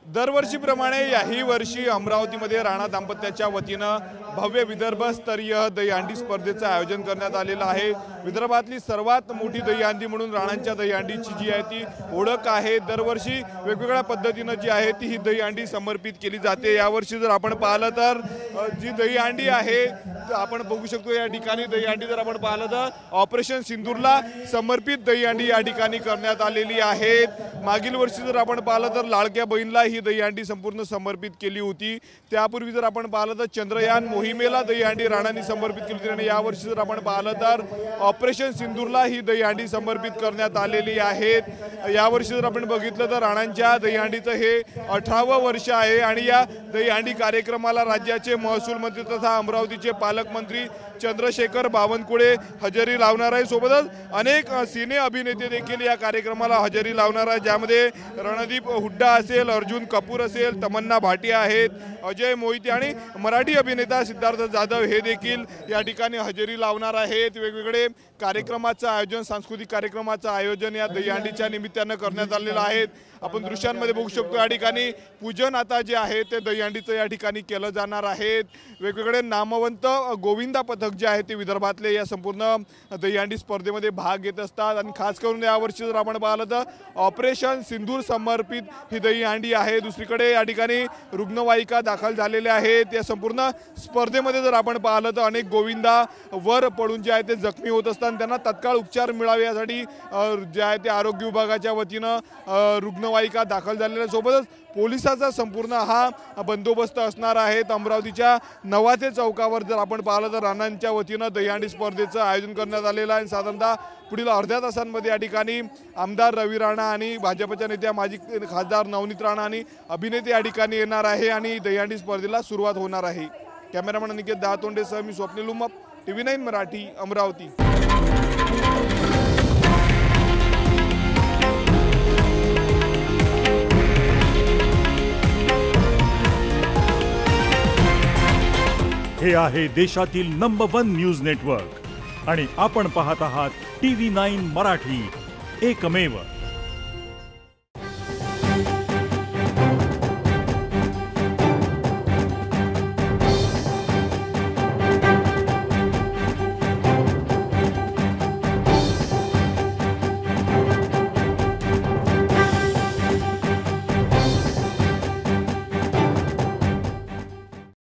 दरवर्षीप्रमाणे याही वर्षी अमरावतीमध्ये राणा दाम्पत्याच्या वतीनं भव्य विदर्भ स्तरीय दहीहंडी स्पर्धेचं आयोजन करण्यात आलेलं आहे। विदर्भातली सर्वात मोठी दहीहंडी म्हणून राणांच्या दहीहंडीची जी आहे ती ओळख आहे। दरवर्षी वेगवेगळ्या पद्धतीनं जी आहे ती ही दहीहंडी समर्पित केली जाते। यावर्षी जर आपण पाहिलं तर जी दहीहंडी आहे आपण बघू शकतो या ठिकाणी दहीहंडी जर आपण पाहिलं तर ऑपरेशन सिंदूरला समर्पित दहीहंडी या ठिकाणी करण्यात आलेली आहे। मागील वर्षी जर आपण पाहिलं तर लाडक्या बहिणीला ही दहीहंडी संपूर्ण समर्पित केली होती। त्यापूर्वी जर आपण पाहिलं तर चंद्रयान मोहिमेला दहीहंडी राणांनी समर्पित केली होती आणि यावर्षी जर आपण पाहिलं तर ऑपरेशन सिंदूरला ही दहीहंडी समर्पित करण्यात आलेली आहे। यावर्षी जर आपण बघितलं तर राणांच्या दहीहंडीचं हे 18वं वर्ष आहे आणि या दहीहंडी कार्यक्रमाला राज्याचे महसूल मंत्री तथा अमरावतीचे पालकमंत्री चंद्रशेखर बावनकुळे हजेरी लावणार आहे। सोबतच अनेक सिने अभिनेते देखील या कार्यक्रमाला हजेरी लावणार आहे, ज्यामध्ये रणदीप हुड्डा असेल, अर्जुन कपूर असेल, तमन्ना भाटिया आहेत, अजय मोहिते आणि मराठी अभिनेता सिद्धार्थ जाधव हे देखील या ठिकाणी हजेरी लावणार आहेत। वेगवेगळे कार्यक्रमाचं आयोजन, सांस्कृतिक कार्यक्रमाचं आयोजन या दहीहंडीच्या निमित्तानं करण्यात आलेलं आहे। आपण दृश्यांमध्ये बघू शकतो या ठिकाणी पूजन आता जे आहे ते दहीहंडीचं या ठिकाणी केलं जाणार आहे। वेगवेगळे नामवंत गोविंदा पथक जे आहे ते विदर्भातले या संपूर्ण दहीहंडी स्पर्धेमध्ये भाग घेत असतात आणि खास करून यावर्षी जर आपण पाहिलं तर ऑपरेशन सिंदूर समर्पित ही दहीहंडी आहे। दुसरीकडे या ठिकाणी रुग्णवाहिका दाखल झालेल्या आहेत। या संपूर्ण स्पर्धेमध्ये जर आपण पाहिलं तर अनेक गोविंदा वर पडून जे आहे ते जखमी होत असतात, त्यांना तत्काळ उपचार मिळावे यासाठी जे आहे ते आरोग्य विभागाच्या वतीनं रुग्णवाहिका दाखल झालेल्या सोबतच पोलिसाचा संपूर्ण हा बंदोबस्त असणार आहे। अमरावतीच्या नवाथे चौकावर जर आपण पाहिलं तर राणांच्या वतीनं दहीहंडी स्पर्धेचं आयोजन करण्यात आलेलं आहे। साधारणतः पुढील अर्ध्या तासांमध्ये या ठिकाणी आमदार रवी राणा आणि भाजपच्या नेत्या माजी खासदार नवनीत राणा आणि अभिनेते या ठिकाणी येणार आहे आणि दहीहंडी स्पर्धेला सुरुवात होणार आहे। कॅमेरामॅन अनिकेत दातोंडेसह मी स्वप्नील उमप, TV9 मराठी, अमरावती। हे आहे देशातील नंबर 1 न्यूज नेटवर्क आणि आपण पाहत आहात TV9 मराठी, एकमेव।